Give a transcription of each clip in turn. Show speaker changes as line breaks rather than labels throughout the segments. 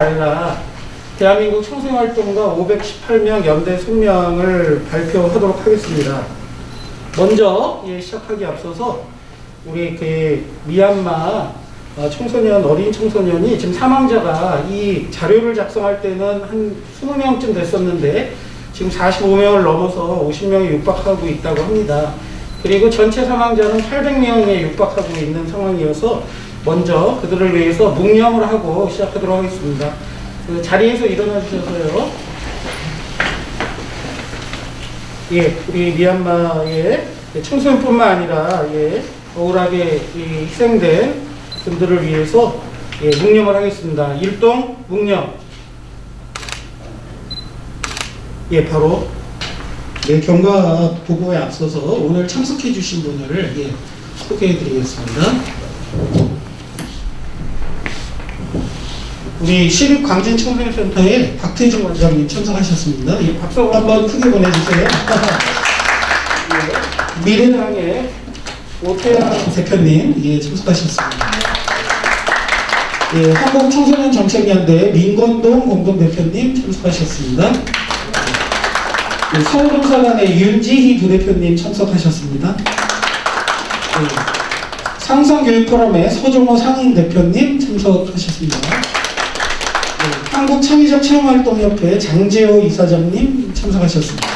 아니라 대한민국 청소년활동가 518명 연대 성명을 발표하도록 하겠습니다. 먼저 시작하기 앞서서 우리 미얀마 청소년, 어린 청소년이 지금 사망자가 이 자료를 작성할 때는 한 20명쯤 됐었는데 지금 45명을 넘어서 50명에 육박하고 있다고 합니다. 그리고 전체 사망자는 800명에 육박하고 있는 상황이어서 먼저 그들을 위해서 묵념을 하고 시작하도록 하겠습니다. 그 자리에서 일어나 주셔서요. 우리 미얀마의 청소년뿐만 아니라 억울하게 희생된 분들을 위해서 묵념을 하겠습니다. 일동 묵념. 바로 경과 보고에 앞서서 오늘 참석해 주신 분을 소개해 드리겠습니다. 우리 시립광진청소년센터의 박태중 원장님 참석하셨습니다. 박수 한번 크게 보내주세요. 미래당의 오태양 대표님 참석하셨습니다. 한국청소년정책연대 민건동 공동대표님 참석하셨습니다. 서울동사단의 윤지희 부대표님 참석하셨습니다. 상성교육포럼의 서종호 상임대표님 참석하셨습니다. 한국창의적체험활동협회 장재호 이사장님 참석하셨습니다.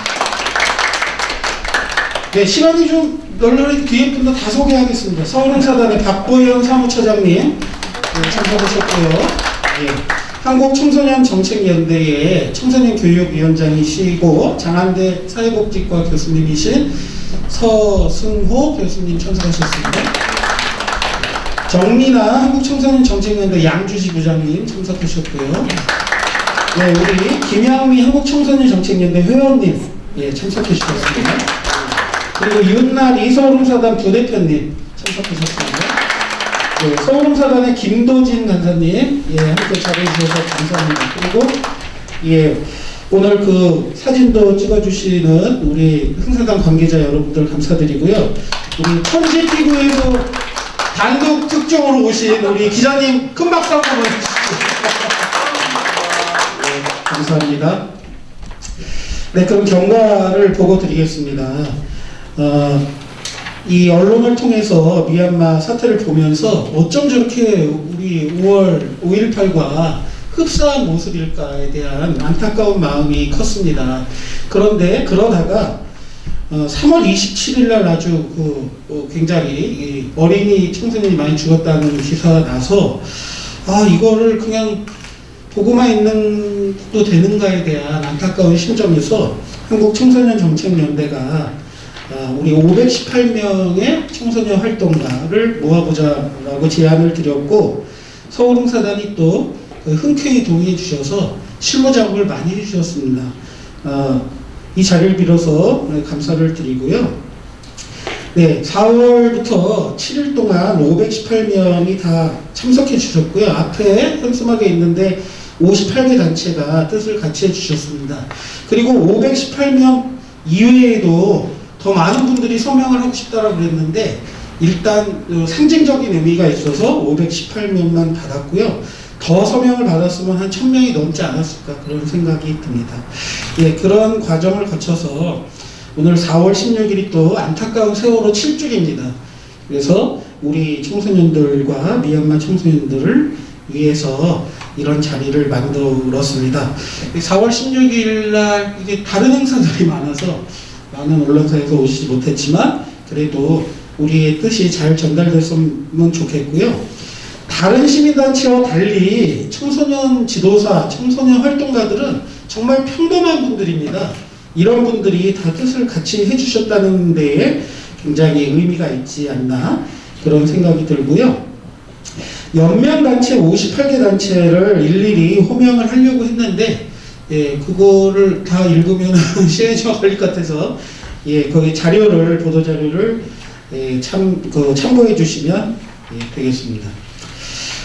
시간이 좀 널널히 뒤에 분들 다 소개하겠습니다. 서울동사단의 박보현 사무처장님 참석하셨고요. 한국청소년정책연대의 청소년교육위원장이시고 장안대 사회복지과 교수님이신 서승호 교수님 참석하셨습니다. 정민아 한국청소년정책연대 양주시 부장님 참석하셨고요. 우리 김양미 한국청소년정책연대 회원님 참석해 주셨습니다. 그리고 윤나리 서울동사단 부대표님 참석하셨습니다. 서울동사단의 김도진 간사님 함께 잘해주셔서 감사합니다. 그리고 오늘 그 사진도 찍어주시는 우리 흥사단 관계자 여러분들 감사드리고요. 우리 천지TV에서 단독 특종으로 오신 우리 기자님 큰 박수 한번 보내주시죠. 감사합니다. 그럼 경과를 보고 드리겠습니다. 이 언론을 통해서 미얀마 사태를 보면서 어쩜 저렇게 우리 5월 5.18과 흡사한 모습일까에 대한 안타까운 마음이 컸습니다. 그런데 그러다가 3월 27일 날 아주 굉장히 어린이 청소년이 많이 죽었다는 기사가 나서 이거를 그냥 보고만 있는 것도 되는가에 대한 안타까운 심정에서 한국청소년정책연대가 우리 518명의 청소년 활동가를 모아보자라고 제안을 드렸고 서울흥사단이 또 흔쾌히 동의해 주셔서 실무 작업을 많이 해주셨습니다. 이 자리를 빌어서 감사를 드리고요. 4월부터 7일 동안 518명이 다 참석해 주셨고요. 앞에 현수막에 있는데 58개 단체가 뜻을 같이 해주셨습니다. 그리고 518명 이외에도 더 많은 분들이 서명을 하고 싶다라고 그랬는데 일단 상징적인 의미가 있어서 518명만 받았고요. 더 서명을 받았으면 한 1000명이 넘지 않았을까 그런 생각이 듭니다. 그런 과정을 거쳐서 오늘 4월 16일이 또 안타까운 세월호 7주기입니다. 그래서 우리 청소년들과 미얀마 청소년들을 위해서 이런 자리를 만들었습니다. 4월 16일 날 다른 행사들이 많아서 많은 언론사에서 오시지 못했지만 그래도 우리의 뜻이 잘 전달됐으면 좋겠고요. 다른 시민단체와 달리 청소년 지도사, 청소년 활동가들은 정말 평범한 분들입니다. 이런 분들이 다 뜻을 같이 해주셨다는 데에 굉장히 의미가 있지 않나 그런 생각이 들고요. 연명단체 58개 단체를 일일이 호명을 하려고 했는데 그거를 다 읽으면 시간이 좀 걸릴 것 같아서 거기 자료를 보도자료를 참고해 주시면 되겠습니다.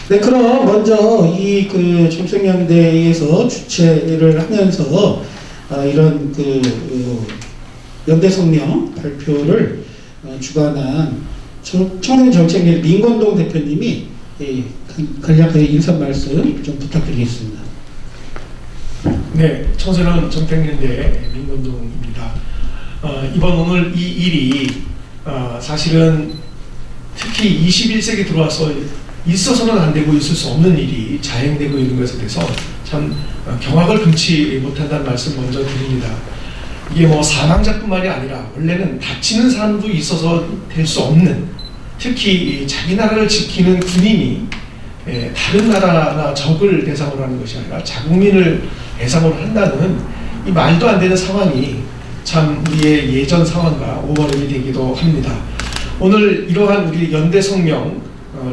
그럼 먼저 이 정책연대에서 주최를 하면서 이런 연대 성명 발표를 주관한 청소년정책연대 민건동 대표님이 간략하게 인사 말씀 좀 부탁드리겠습니다.
네, 청소년 정책연대 민건동입니다. 이번 오늘 이 일이 사실은 특히 21세기 들어와서 있어서는 안 되고 있을 수 없는 일이 자행되고 있는 것에 대해서 참 경악을 금치 못한다는 말씀 먼저 드립니다. 이게 뭐 사망자뿐만이 아니라 원래는 다치는 사람도 있어서 될 수 없는, 특히 자기 나라를 지키는 군인이 다른 나라나 적을 대상으로 하는 것이 아니라 자국민을 대상으로 한다는 이 말도 안 되는 상황이 참 우리의 예전 상황과 오버랩이 되기도 합니다. 오늘 이러한 우리 연대 성명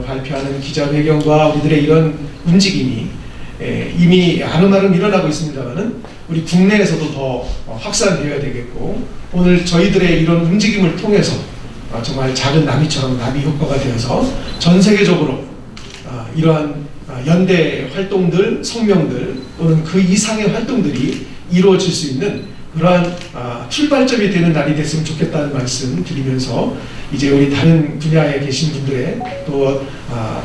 발표하는 기자회견과 우리들의 이런 움직임이 이미 아는 나름 일어나고 있습니다만은 우리 국내에서도 더 확산되어야 되겠고, 오늘 저희들의 이런 움직임을 통해서 정말 작은 나비처럼 나비 효과가 되어서 전 세계적으로 이러한 연대 활동들, 성명들 또는 그 이상의 활동들이 이루어질 수 있는 그러한 출발점이 되는 날이 됐으면 좋겠다는 말씀 드리면서, 이제 우리 다른 분야에 계신 분들의 또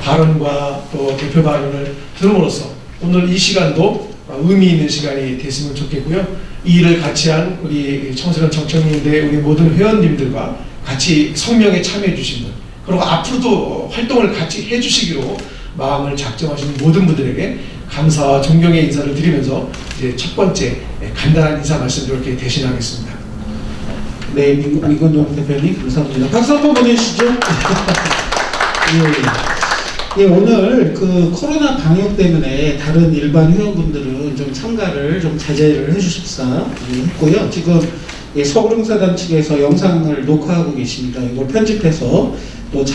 발언과 또 대표 발언을 들음으로써 오늘 이 시간도 의미 있는 시간이 됐으면 좋겠고요. 이 일을 같이 한 우리 청소년 정책연대 우리 모든 회원님들과 같이 성명에 참여해 주신 분, 그리고 앞으로도 활동을 같이 해주시기로 마음을 작정하시는 모든 분들에게 감사와 존경의 인사를 드리면서 이제 첫 번째 간단한 인사 말씀 이렇게 대신하겠습니다.
네, 민건동 대표님 감사합니다. 박수 한번 보내주시죠. 예, 오늘 그 코로나 방역 때문에 다른 일반 회원분들은 좀 참가를 좀 자제를 해주십사 했고요. 지금 서울흥사단 측에서 영상을 녹화하고 계십니다. 이걸 편집해서 또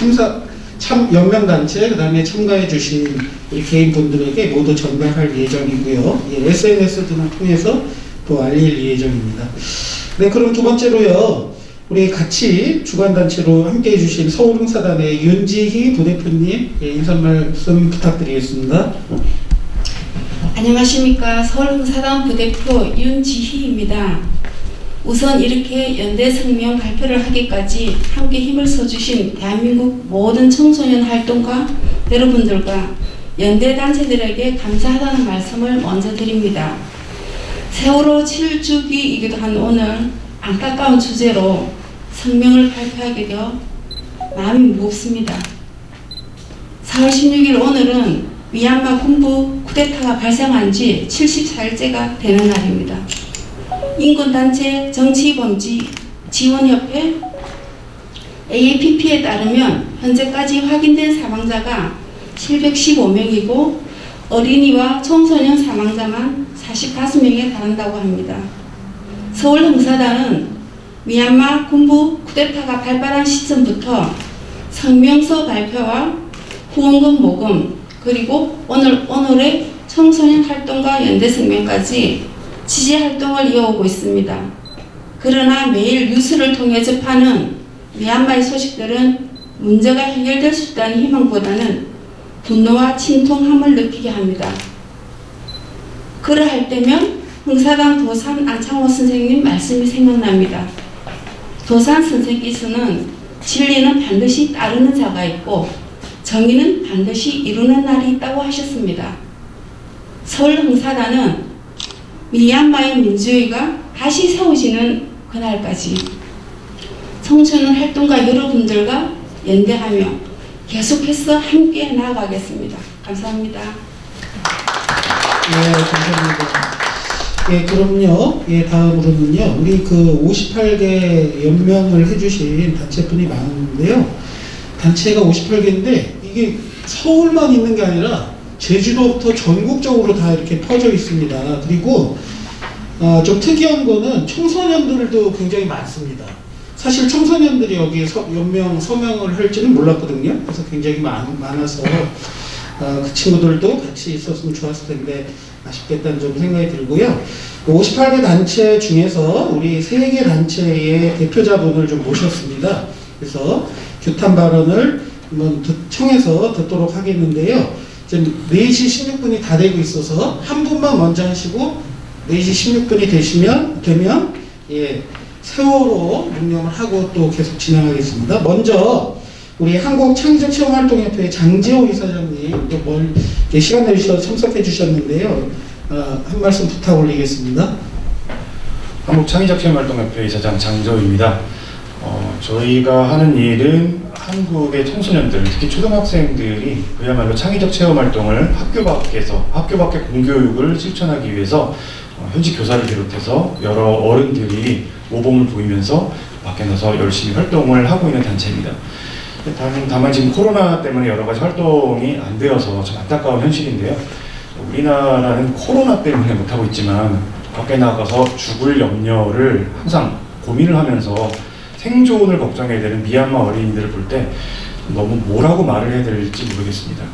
연명단체, 그 다음에 참가해주신 우리 개인분들에게 모두 전달할 예정이고요. SNS 등을 통해서 또 알릴 예정입니다. 네, 그럼 두 번째로요. 우리 같이 주관단체로 함께 해주신 서울흥사단의 윤지희 부대표님 인사 말씀 부탁드리겠습니다.
안녕하십니까. 서울흥사단 부대표 윤지희입니다. 우선 이렇게 연대 성명 발표를 하기까지 함께 힘을 써주신 대한민국 모든 청소년 활동가 여러분들과 연대 단체들에게 감사하다는 말씀을 먼저 드립니다. 세월호 7주기이기도 한 오늘 안타까운 주제로 성명을 발표하게 되어 마음이 무겁습니다. 4월 16일 오늘은 미얀마 군부 쿠데타가 발생한 지 74일째가 되는 날입니다. 인권단체 정치범죄 지원협회 AAPP에 따르면 현재까지 확인된 사망자가 715명이고 어린이와 청소년 사망자만 45명에 달한다고 합니다. 서울흥사단은 미얀마 군부 쿠데타가 발발한 시점부터 성명서 발표와 후원금 모금, 그리고 오늘의 청소년 활동가 연대 성명까지 지지 활동을 이어오고 있습니다. 그러나 매일 뉴스를 통해 접하는 미얀마의 소식들은 문제가 해결될 수 있다는 희망보다는 분노와 침통함을 느끼게 합니다. 그러할 때면 흥사단 도산 안창호 선생님 말씀이 생각납니다. 도산 선생께서는 진리는 반드시 따르는 자가 있고 정의는 반드시 이루는 날이 있다고 하셨습니다. 서울 흥사단은 미얀마의 민주주의가 다시 세워지는 그날까지 청소년 활동가 여러분들과 연대하며 계속해서 함께 나아가겠습니다. 감사합니다.
네, 감사합니다. 예, 그럼요. 예, 다음으로는요. 우리 그 58개 연명을 해주신 단체분이 많은데요. 단체가 58개인데 이게 서울만 있는 게 아니라 제주도부터 전국적으로 다 이렇게 퍼져 있습니다. 그리고 좀 특이한 거는 청소년들도 굉장히 많습니다. 사실 청소년들이 여기 서명을 할지는 몰랐거든요. 그래서 굉장히 많아서 그 친구들도 같이 있었으면 좋았을 텐데 아쉽겠다는 좀 생각이 들고요. 58개 단체 중에서 우리 3개 단체의 대표자분을 좀 모셨습니다. 그래서 규탄 발언을 한번 청해서 듣도록 하겠는데요. 지금 4시 16분이 다 되고 있어서 한 분만 먼저 하시고 4시 16분이 되면 예, 세월호 묵념을 하고 또 계속 진행하겠습니다. 먼저 우리 한국창의적체험활동협회 장지호 이사장님 또 시간 내주셔서 참석해 주셨는데요. 한 말씀 부탁 올리겠습니다.
한국창의적체험활동협회 이사장 장저우입니다. 저희가 하는 일은 한국의 청소년들, 특히 초등학생들이 그야말로 창의적 체험 활동을 학교 밖의 공교육을 실천하기 위해서 현직 교사를 비롯해서 여러 어른들이 모범을 보이면서 밖에 나서 열심히 활동을 하고 있는 단체입니다. 다만 지금 코로나 때문에 여러 가지 활동이 안 되어서 좀 안타까운 현실인데요. 우리나라는 코로나 때문에 못하고 있지만 밖에 나가서 죽을 염려를 항상 고민을 하면서 생존을 걱정해야 되는 미얀마 어린이들을 볼 때 너무 뭐라고 말을 해야 될지 모르겠습니다.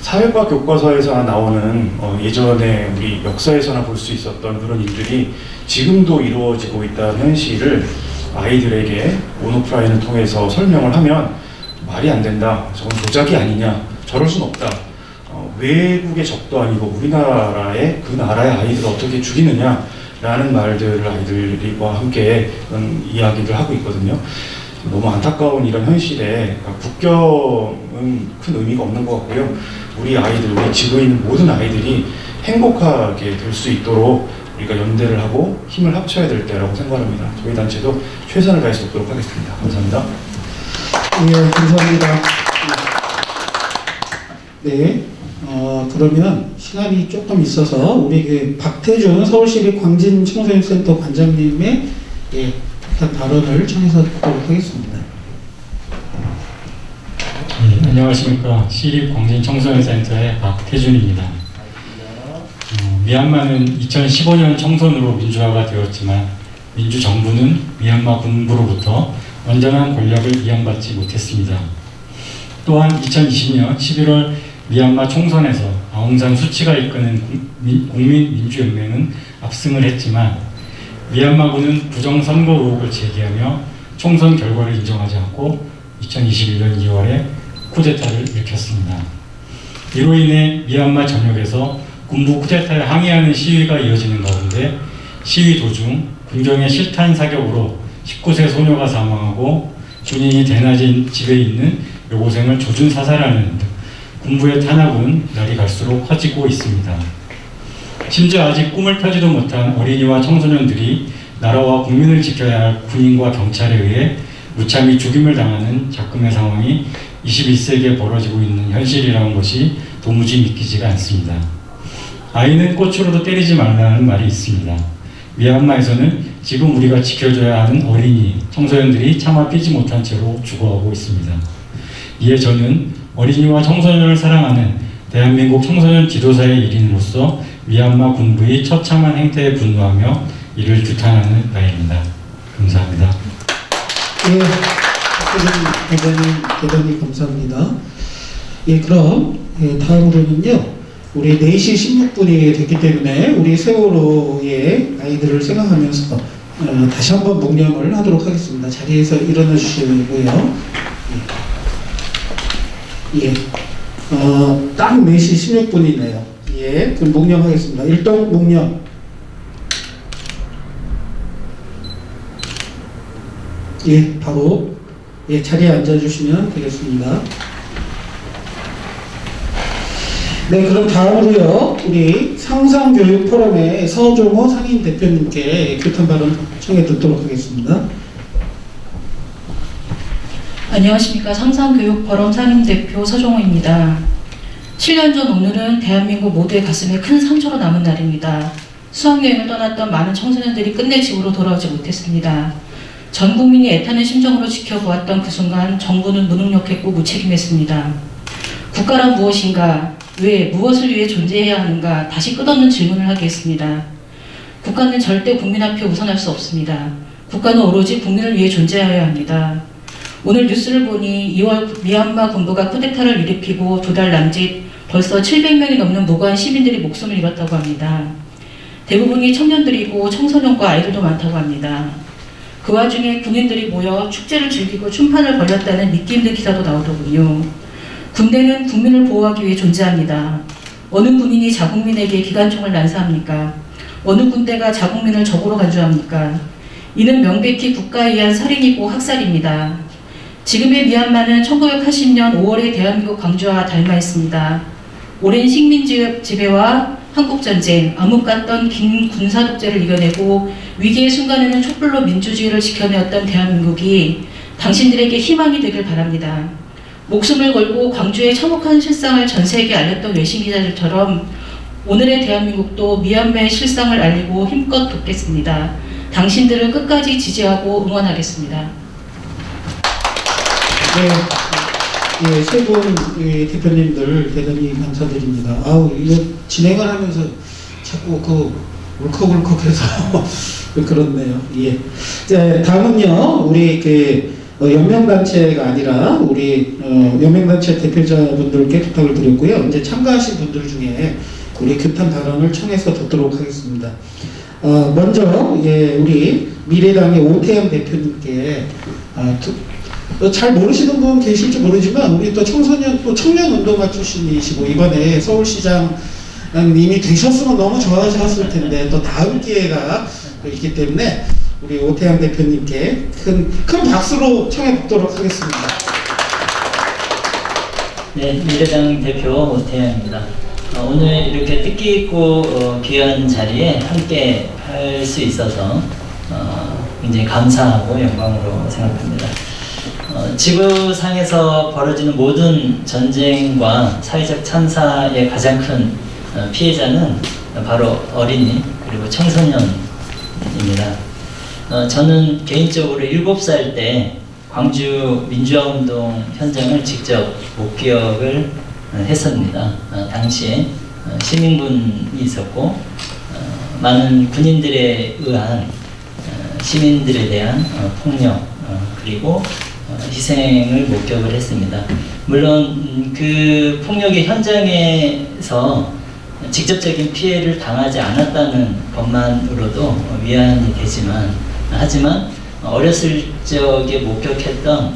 사회과 교과서에서나 나오는 예전에 우리 역사에서나 볼 수 있었던 그런 일들이 지금도 이루어지고 있다는 현실을 아이들에게 온오프라인을 통해서 설명을 하면 말이 안 된다, 저건 조작이 아니냐, 저럴 순 없다, 외국의 적도 아니고 우리나라의 그 나라의 아이들을 어떻게 죽이느냐 라는 말들을 아이들과 함께 그런 이야기를 하고 있거든요. 너무 안타까운 이런 현실에 국경은 큰 의미가 없는 것 같고요. 우리 아이들, 우리 지구에 있는 모든 아이들이 행복하게 될 수 있도록 우리가 연대를 하고 힘을 합쳐야 될 때라고 생각합니다. 저희 단체도 최선을 다해서 돕도록 하겠습니다. 감사합니다.
예, 감사합니다. 네, 그러면 시간이 조금 있어서 우리 그 박태준 서울시립 광진청소년센터 관장님의 발언을 청해서 듣도록 하겠습니다.
네, 안녕하십니까. 시립광진청소년센터의 박태준입니다. 미얀마는 2015년 총선으로 민주화가 되었지만 민주정부는 미얀마 군부로부터 완전한 권력을 이양받지 못했습니다. 또한 2020년 11월 미얀마 총선에서 아웅산 수치가 이끄는 국민민주연맹은 압승을 했지만 미얀마군은 부정선거 의혹을 제기하며 총선 결과를 인정하지 않고 2021년 2월에 쿠데타를 일으켰습니다. 이로 인해 미얀마 전역에서 군부 쿠데타에 항의하는 시위가 이어지는 가운데 시위 도중 군경의 실탄 사격으로 19세 소녀가 사망하고 군인이 대낮에 집에 있는 여고생을 조준 사살하는 등 군부의 탄압은 날이 갈수록 커지고 있습니다. 심지어 아직 꿈을 펴지도 못한 어린이와 청소년들이 나라와 국민을 지켜야 할 군인과 경찰에 의해 무참히 죽임을 당하는 작금의 상황이 21세기에 벌어지고 있는 현실이라는 것이 도무지 믿기지가 않습니다. 아이는 꽃으로도 때리지 말라는 말이 있습니다. 미얀마에서는 지금 우리가 지켜줘야 하는 어린이, 청소년들이 차마 뛰지 못한 채로 죽어가고 있습니다. 이에 저는 어린이와 청소년을 사랑하는 대한민국 청소년 지도사의 일인으로서 미얀마 군부의 처참한 행태에 분노하며 이를 규탄하는 바입니다. 감사합니다.
예, 대단히 감사합니다. 예, 그럼 다음으로는요, 우리 4시 16분이 됐기 때문에 우리 세월호의 아이들을 생각하면서 다시 한번 묵념을 하도록 하겠습니다. 자리에서 일어나 주시고요. 예, 딱 4시 16분이네요. 예, 그럼 묵념하겠습니다. 일동 묵념. 예, 바로 자리에 앉아주시면 되겠습니다. 네, 그럼 다음으로요, 우리 상상교육 포럼의 서종호 상임 대표님께 규탄 발언 청해 듣도록 하겠습니다.
안녕하십니까. 상상교육 포럼 상임 대표 서종호입니다. 7년 전 오늘은 대한민국 모두의 가슴에 큰 상처로 남은 날입니다. 수학여행을 떠났던 많은 청소년들이 끝내 집으로 돌아오지 못했습니다. 전 국민이 애타는 심정으로 지켜보았던 그 순간 정부는 무능력했고 무책임했습니다. 국가란 무엇인가, 왜, 무엇을 위해 존재해야 하는가, 다시 끝없는 질문을 하겠습니다. 국가는 절대 국민 앞에 우선할 수 없습니다. 국가는 오로지 국민을 위해 존재해야 합니다. 오늘 뉴스를 보니 2월 미얀마 군부가 쿠데타를 일으키고 2달 남짓 벌써 700명이 넘는 무고한 시민들이 목숨을 잃었다고 합니다. 대부분이 청년들이고 청소년과 아이들도 많다고 합니다. 그 와중에 군인들이 모여 축제를 즐기고 춤판을 벌였다는 믿기 힘든 기사도 나오더군요. 군대는 국민을 보호하기 위해 존재합니다. 어느 군인이 자국민에게 기관총을 난사합니까? 어느 군대가 자국민을 적으로 간주합니까? 이는 명백히 국가에 의한 살인이고 학살입니다. 지금의 미얀마는 1980년 5월의 대한민국 광주와 닮아 있습니다. 오랜 식민 지배와 한국전쟁, 암흑 같던 긴 군사독재를 이겨내고 위기의 순간에는 촛불로 민주주의를 지켜내었던 대한민국이 당신들에게 희망이 되길 바랍니다. 목숨을 걸고 광주의 참혹한 실상을 전 세계에 알렸던 외신 기자들처럼 오늘의 대한민국도 미얀마의 실상을 알리고 힘껏 돕겠습니다. 당신들을 끝까지 지지하고 응원하겠습니다.
네, 세 분 대표님들 대단히 감사드립니다. 아우, 이거 진행을 하면서 자꾸 울컥울컥해서 그렇네요. 예. 자, 다음은요, 우리 연맹단체가 아니라 우리 연맹단체 대표자분들께 부탁을 드렸고요. 이제 참가하신 분들 중에 우리 규탄 발언을 청해서 듣도록 하겠습니다. 먼저 우리 미래당의 오태양 대표님께 잘 모르시는 분 계실지 모르지만 우리 또 청년 운동가 출신이시고 이번에 서울시장 이미 되셨으면 너무 좋아하셨을 텐데 또 다음 기회가 있기 때문에 우리 오태양 대표님께 큰 박수로 청해 듣도록 하겠습니다.
네, 미래당 대표 오태양입니다. 오늘 이렇게 뜻깊고 귀한 자리에 함께 할 수 있어서 굉장히 감사하고 영광으로 생각합니다. 지구상에서 벌어지는 모든 전쟁과 사회적 참사의 가장 큰 피해자는 바로 어린이 그리고 청소년입니다. 저는 개인적으로 7살 때 광주 민주화운동 현장을 직접 목격을 했습니다. 당시에 시민군이 있었고 많은 군인들에 의한 시민들에 대한 폭력 그리고 희생을 목격을 했습니다. 물론 그 폭력의 현장에서 직접적인 피해를 당하지 않았다는 것만으로도 위안이 되지만 하지만 어렸을 적에 목격했던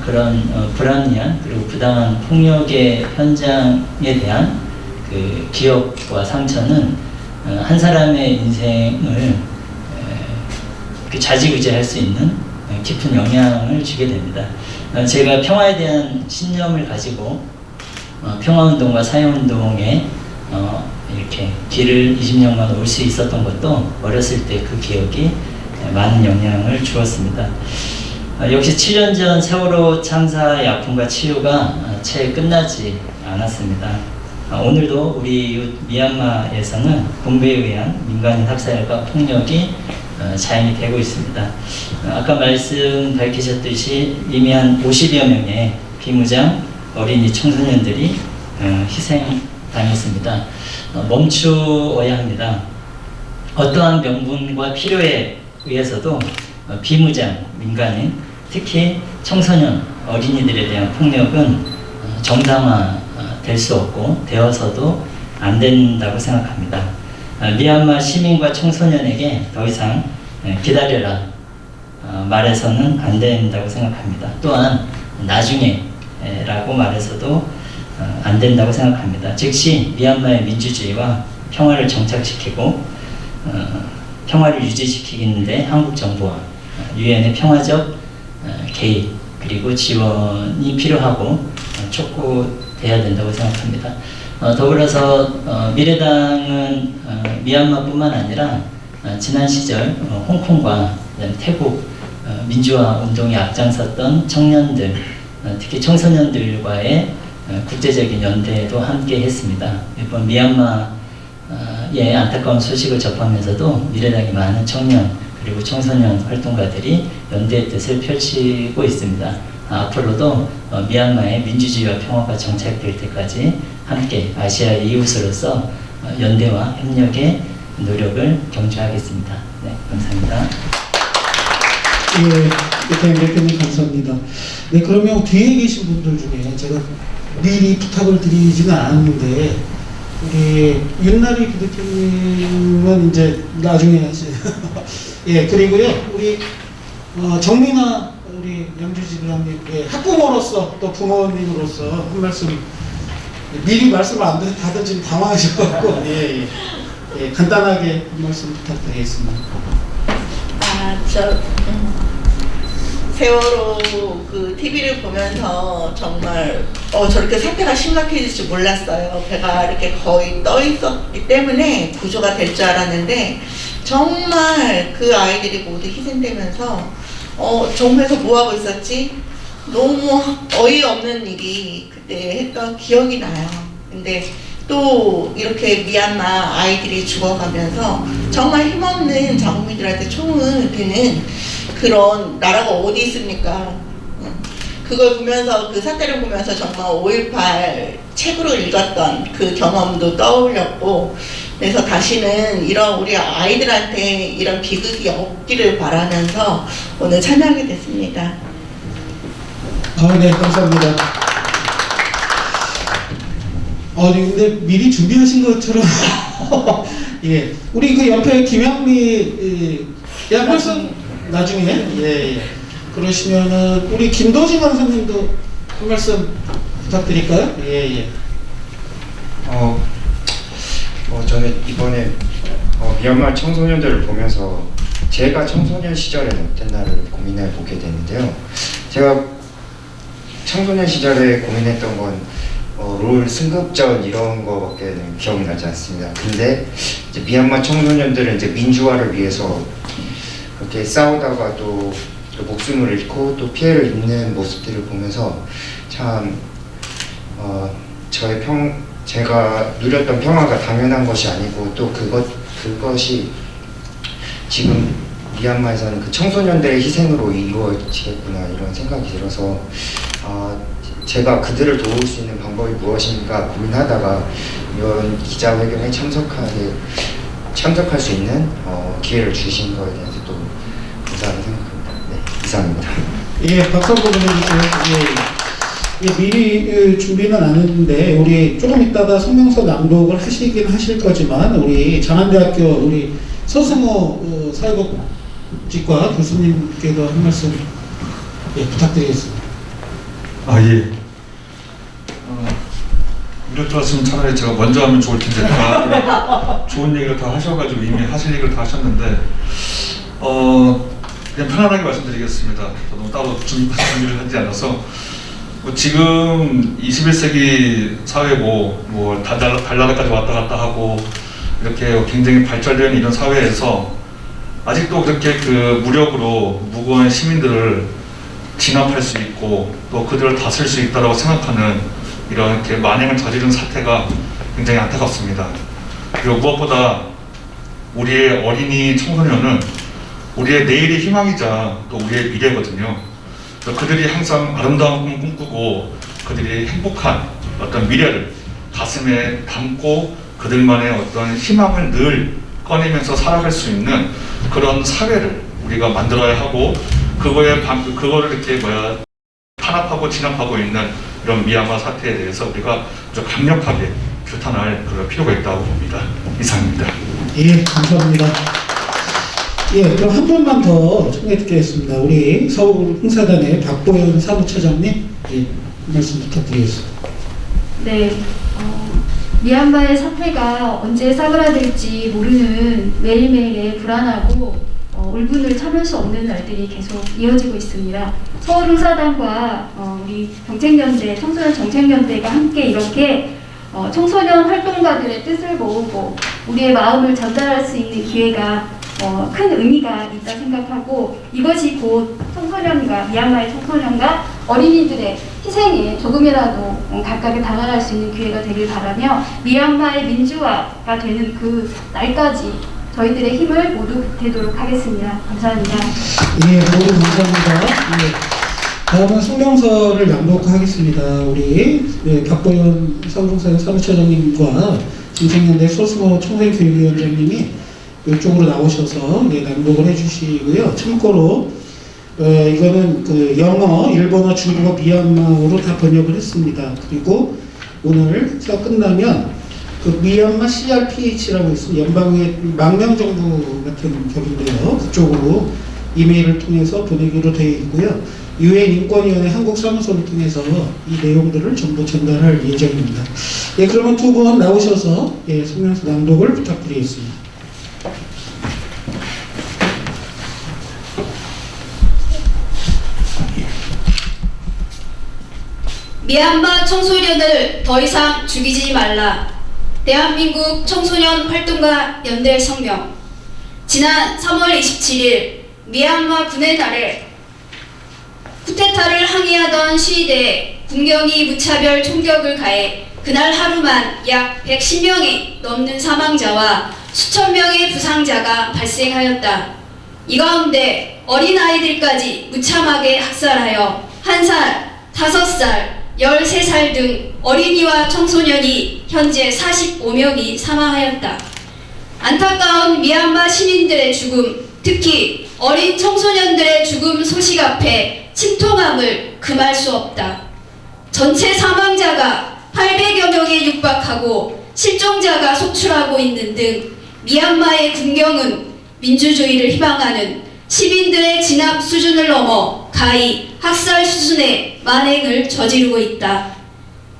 그런 불합리한 그리고 부당한 폭력의 현장에 대한 그 기억과 상처는 한 사람의 인생을 좌지우지할 수 있는 깊은 영향을 주게 됩니다. 제가 평화에 대한 신념을 가지고 평화운동과 사회운동에 이렇게 길을 20년간 올 수 있었던 것도 어렸을 때 그 기억이 많은 영향을 주었습니다. 역시 7년 전 세월호 참사의 아픔과 치유가 채 끝나지 않았습니다. 오늘도 우리 미얀마에서는 군부에 의한 민간인 학살과 폭력이 자행이 되고 있습니다. 아까 말씀 밝히셨듯이 이미 한 50여 명의 비무장 어린이 청소년들이 희생당했습니다. 멈추어야 합니다. 어떠한 명분과 필요에 의해서도 비무장 민간인, 특히 청소년 어린이들에 대한 폭력은 정당화될 수 없고 되어서도 안 된다고 생각합니다. 미얀마 시민과 청소년에게 더 이상 기다려라 말해서는 안 된다고 생각합니다. 또한 나중에 라고 말해서도 안 된다고 생각합니다. 즉시 미얀마의 민주주의와 평화를 정착시키고 평화를 유지시키는데 한국 정부와 유엔의 평화적 개입 그리고 지원이 필요하고 촉구돼야 된다고 생각합니다. 더불어서 미래당은 미얀마뿐만 아니라 지난 시절 홍콩과 태국 민주화 운동에 앞장섰던 청년들, 특히 청소년들과의 국제적인 연대도 함께 했습니다. 이번 미얀마의 안타까운 소식을 접하면서도 미래당이 많은 청년 그리고 청소년 활동가들이 연대의 뜻을 펼치고 있습니다. 앞으로도 미얀마의 민주주의와 평화가 정착될 때까지 함께 아시아의 이웃으로서 연대와 협력의 노력을 경주하겠습니다. 네, 감사합니다.
예, 오태양 대표님 감사합니다. 네, 그러면 뒤에 계신 분들 중에 제가 미리 부탁을 드리지는 않았는데 우리 윤나리 부대표님은 이제 나중에 하세요. 예, 그리고요 우리 정민아 우리 영주지사님 학부모로서 또 부모님으로서 한 말씀 미리 말씀을 안 드려서 다들 지금 당황하셔갖고 예, 간단하게 한 말씀 부탁드리겠습니다.
세월호 그 TV를 보면서 정말 저렇게 사태가 심각해질 줄 몰랐어요. 배가 이렇게 거의 떠 있었기 때문에 구조가 될 줄 알았는데 정말 그 아이들이 모두 희생되면서 정부에서 뭐 하고 있었지? 너무 어이없는 일이 그때 했던 기억이 나요. 근데 또 이렇게 미얀마 아이들이 죽어가면서 정말 힘없는 자국민들한테 총을 드는 그런 나라가 어디 있습니까? 그걸 보면서 그 사태를 보면서 정말 5.18 책으로 읽었던 그 경험도 떠올렸고, 그래서 다시는 이런 우리 아이들한테 이런 비극이 없기를 바라면서 오늘 참여하게 됐습니다.
네, 감사합니다. 근데 미리 준비하신 것처럼 예, 우리 그 옆에 김영미 한 말씀 나중에 그러시면은 우리 김도진 강사님도 한 말씀 부탁드릴까요?
저는 이번에 미얀마 청소년들을 보면서 제가 청소년 시절에는 어땠나를 고민해 보게 되는데요. 제가 청소년 시절에 고민했던 건 롤 승급전 이런 거밖에는 기억이 나지 않습니다. 근데 이제 미얀마 청소년들은 이제 민주화를 위해서 그렇게 싸우다가 또 목숨을 잃고 또 피해를 입는 모습들을 보면서 참 제가 누렸던 평화가 당연한 것이 아니고 또 그것이 지금 미얀마에서는 그 청소년들의 희생으로 이루어지겠구나 이런 생각이 들어서 제가 그들을 도울 수 있는 방법이 무엇인가 고민하다가 이런 기자회견에 참석할 수 있는 기회를 주신 거에 대해서 또 감사하게 생각합니다. 네, 이상입니다.
박수 한번 보내주세요. 미리 준비는 안 했는데 우리 조금 있다가 성명서 낭독을 하시긴 하실 거지만 우리 장안대학교 우리 서승호 사회복지과 교수님께도 한 말씀 부탁드리겠습니다.
이럴 줄 알았으면 차라리 제가 먼저 하면 좋을 텐데 다 좋은 얘기를 다 하셔가지고 이미 하실 얘기를 다 하셨는데 그냥 편안하게 말씀드리겠습니다. 저도 따로 준비를 하지 않아서 지금 21세기 사회 달나라까지 왔다 갔다 하고 이렇게 굉장히 발달되어 있는 이런 사회에서 아직도 그렇게 그 무력으로 무고한 시민들을 진압할 수 있고 또 그들을 다스릴 수 있다고 생각하는 이렇게 만행을 저지른 사태가 굉장히 안타깝습니다. 그리고 무엇보다 우리의 어린이 청소년은 우리의 내일의 희망이자 또 우리의 미래거든요. 그들이 항상 아름다운 꿈을 꿈꾸고 그들이 행복한 어떤 미래를 가슴에 담고 그들만의 어떤 희망을 늘 꺼내면서 살아갈 수 있는 그런 사회를 우리가 만들어야 하고 그거를 이렇게 탄압하고 진압하고 있는 이런 미얀마 사태에 대해서 우리가 아주 강력하게 규탄할 그럴 필요가 있다고 봅니다. 이상입니다.
감사합니다. 그럼 한 분만 더 청해 듣겠습니다. 우리 서울 흥사단의 박보현 사무처장님 말씀 부탁드리겠습니다.
네, 미얀마의 사태가 언제 싸그라들지 모르는 매일매일의 불안하고 울분을 참을 수 없는 날들이 계속 이어지고 있습니다. 서울 흥사단과 우리 정책연대, 청소년 정책연대가 함께 이렇게 청소년 활동가들의 뜻을 모으고 우리의 마음을 전달할 수 있는 기회가 큰 의미가 있다 생각하고 이것이 곧 청소년과 미얀마의 청소년과 어린이들의 희생에 조금이라도 가깝게 다가갈 수 있는 기회가 되길 바라며 미얀마의 민주화가 되는 그 날까지 저희들의 힘을 모두 보태도록 하겠습니다. 감사합니다.
모두 감사합니다. 다음은 성명서를 낭독하겠습니다. 우리 박보현 서울흥사단 사무처장님과 정책연대 소승호 청소년교육위원장님이 이쪽으로 나오셔서 낭독을 해주시고요. 참고로 이거는 그 영어, 일본어, 중국어, 미얀마어로 다 번역을 했습니다. 그리고 오늘 수업 끝나면 그 미얀마 CRPH라고 있습니다. 연방의 망명정부 같은 격인데요. 그쪽으로 이메일을 통해서 보내기로 되어 있고요. UN 인권위원회 한국사무소를 통해서 이 내용들을 전부 전달할 예정입니다. 그러면 두 분 나오셔서 성명서 낭독을 부탁드리겠습니다.
미얀마 청소년을 더 이상 죽이지 말라. 대한민국 청소년 활동가 연대 성명. 지난 3월 27일 미얀마 군의 날에 쿠데타를 항의하던 시위대에 군경이 무차별 총격을 가해 그날 하루만 약 110명이 넘는 사망자와 수천 명의 부상자가 발생하였다. 이 가운데 어린아이들까지 무참하게 학살하여 1살, 5살, 13살 등 어린이와 청소년이 현재 45명이 사망하였다. 안타까운 미얀마 시민들의 죽음, 특히 어린 청소년들의 죽음 소식 앞에 침통함을 금할 수 없다. 전체 사망자가 800여 명에 육박하고 실종자가 속출하고 있는 등 미얀마의 군경은 민주주의를 희망하는 시민들의 진압 수준을 넘어 가히 학살 수준의 만행을 저지르고 있다.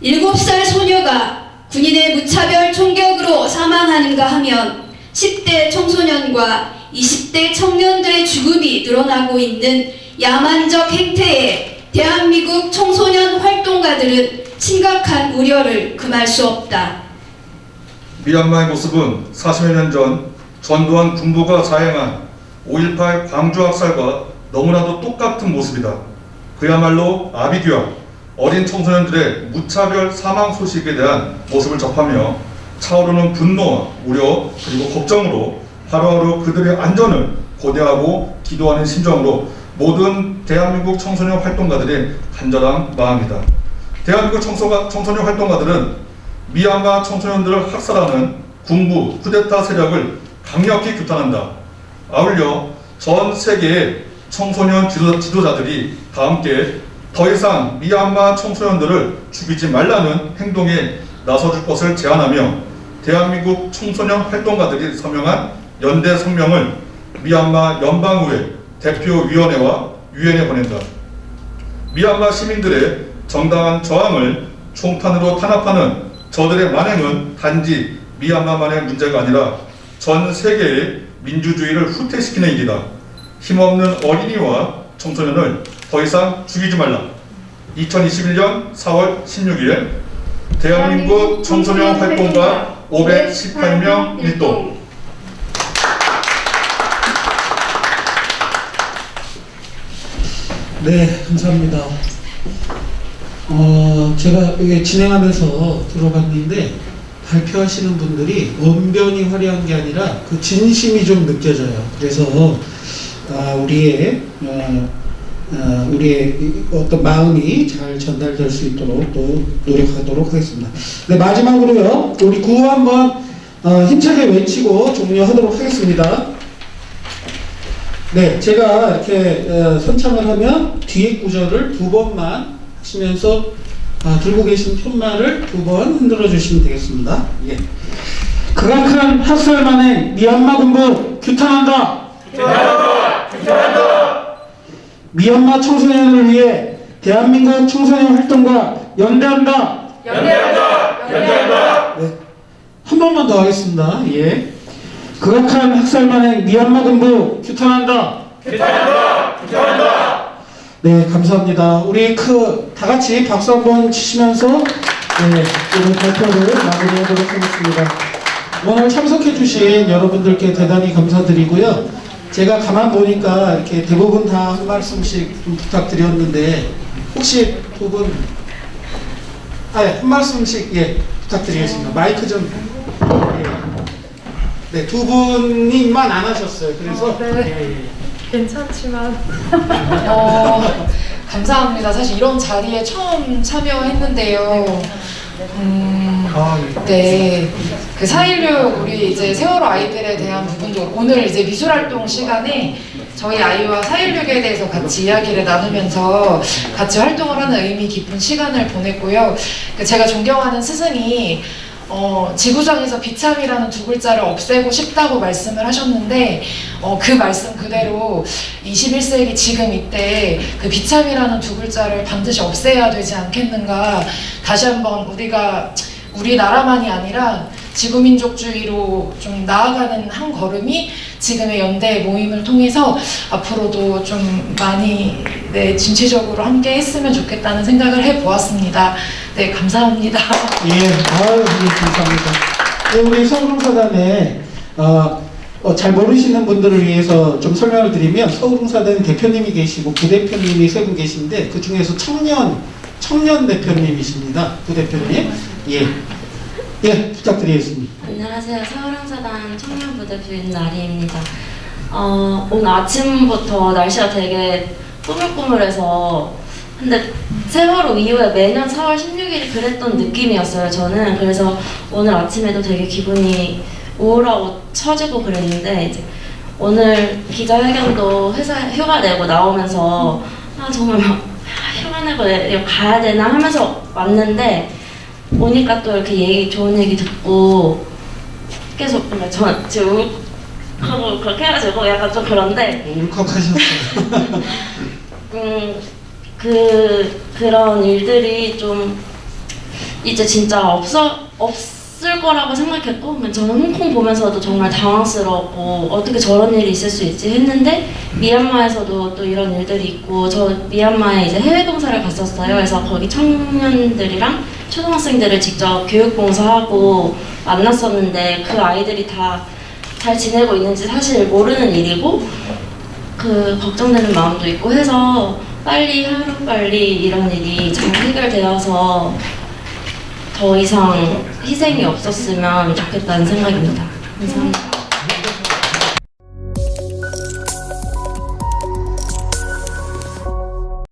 7살 소녀가 군인의 무차별 총격으로 사망하는가 하면 10대 청소년과 20대 청년들의 죽음이 늘어나고 있는 야만적 행태에 대한민국 청소년 활동가들은 심각한 우려를 금할 수 없다.
미얀마의 모습은 40여 년 전 전두환 군부가 자행한 5.18 광주 학살과 너무나도 똑같은 모습이다. 그야말로 아비규환, 어린 청소년들의 무차별 사망 소식에 대한 모습을 접하며 차오르는 분노와 우려 그리고 걱정으로 하루하루 그들의 안전을 고대하고 기도하는 심정으로 모든 대한민국 청소년 활동가들의 간절한 마음이다. 대한민국 청소년 활동가들은 미얀마 청소년들을 학살하는 군부 쿠데타 세력을 강력히 규탄한다. 아울러 전 세계의 청소년 지도자들이 다 함께 더 이상 미얀마 청소년들을 죽이지 말라는 행동에 나서줄 것을 제안하며 대한민국 청소년 활동가들이 서명한 연대 성명을 미얀마 연방의회 대표위원회와 유엔에 보낸다. 미얀마 시민들의 정당한 저항을 총탄으로 탄압하는 저들의 만행은 단지 미얀마만의 문제가 아니라 전 세계의 민주주의를 후퇴시키는 일이다. 힘없는 어린이와 청소년을 더 이상 죽이지 말라. 2021년 4월 16일 대한민국 청소년 활동가 518명 일동.
네, 감사합니다. 제가 이게 진행하면서 들어봤는데 발표하시는 분들이 언변이 화려한 게 아니라 그 진심이 좀 느껴져요. 그래서 우리의 어떤 마음이 잘 전달될 수 있도록 또 노력하도록 하겠습니다. 네, 마지막으로요, 우리 구호 한번 힘차게 외치고 종료하도록 하겠습니다. 네, 제가 이렇게 선창을 하면 뒤에 구절을 2번만 하시면서 들고 계신 편말을 2번 흔들어 주시면 되겠습니다. 예. 극악한 학살 만행 미얀마 군부 규탄한다. 규탄한다. 규탄한다. 미얀마 청소년을 위해 대한민국 청소년 활동가 연대한다. 연대한다. 연대한다. 네. 한 번만 더 하겠습니다. 예. 극악한 학살 만행 미얀마 군부 규탄한다. 규탄한다. 규탄한다. 네, 감사합니다. 우리 다 같이 박수 한번 치시면서 오늘 발표를 마무리하도록 하겠습니다. 오늘 참석해주신 여러분들께 대단히 감사드리고요. 제가 가만 보니까 이렇게 대부분 다 한 말씀씩 좀 부탁드렸는데 혹시 두 분, 한 말씀씩 부탁드리겠습니다. 마이크 좀. 네, 두 분이만 안 하셨어요. 그래서
괜찮지만 감사합니다. 사실 이런 자리에 처음 참여했는데요. 네, 그 4.16 우리 이제 세월호 아이들에 대한 부분도 오늘 이제 미술활동 시간에 저희 아이와 4.16에 대해서 같이 이야기를 나누면서 같이 활동을 하는 의미 깊은 시간을 보냈고요. 제가 존경하는 스승이 지구상에서 비참이라는 두 글자를 없애고 싶다고 말씀을 하셨는데 그 말씀 그대로 21세기 지금 이때 그 비참이라는 두 글자를 반드시 없애야 되지 않겠는가. 다시 한번 우리나라만이 아니라 지구민족주의로 좀 나아가는 한 걸음이 지금의 연대 모임을 통해서 앞으로도 좀 많이 진취적으로 함께 했으면 좋겠다는 생각을 해보았습니다. 네, 감사합니다.
예, 감사합니다. 네, 우리 서울흥사단에 잘 모르시는 분들을 위해서 좀 설명을 드리면 서울흥사단 대표님이 계시고 부대표님이 세 분 계신데 그 중에서 청년 대표님이십니다. 부대표님. 예, 부탁드리겠습니다.
안녕하세요. 서울흥사단 청년부대 나리입니다. 오늘 아침부터 날씨가 되게 꾸물꾸물해서 근데 세월호 이후에 매년 4월 16일 그랬던 느낌이었어요. 저는 그래서 오늘 아침에도 되게 기분이 우울하고 처지고 그랬는데 이제 오늘 기자회견도 회사 휴가 내고 나오면서 정말 막 휴가 내고 가야 되나 하면서 왔는데 오니까 또 이렇게 좋은 얘기 듣고 계속 뭔가 저 지금 울컥하고 그렇게 해가지고 약간 좀 그런데
울컥하셨어요.
그런 일들이 좀 이제 진짜 없을 거라고 생각했고 저는 홍콩 보면서도 정말 당황스러웠고 어떻게 저런 일이 있을 수 있지 했는데 미얀마에서도 또 이런 일들이 있고 저 미얀마에 이제 해외 봉사를 갔었어요. 그래서 거기 청년들이랑 초등학생들을 직접 교육봉사하고 만났었는데 그 아이들이 다 잘 지내고 있는지 사실 모르는 일이고 걱정되는 마음도 있고 해서 하루빨리 이런 일이 잘 해결되어서 더 이상 희생이 없었으면 좋겠다는 생각입니다. 감사합니다.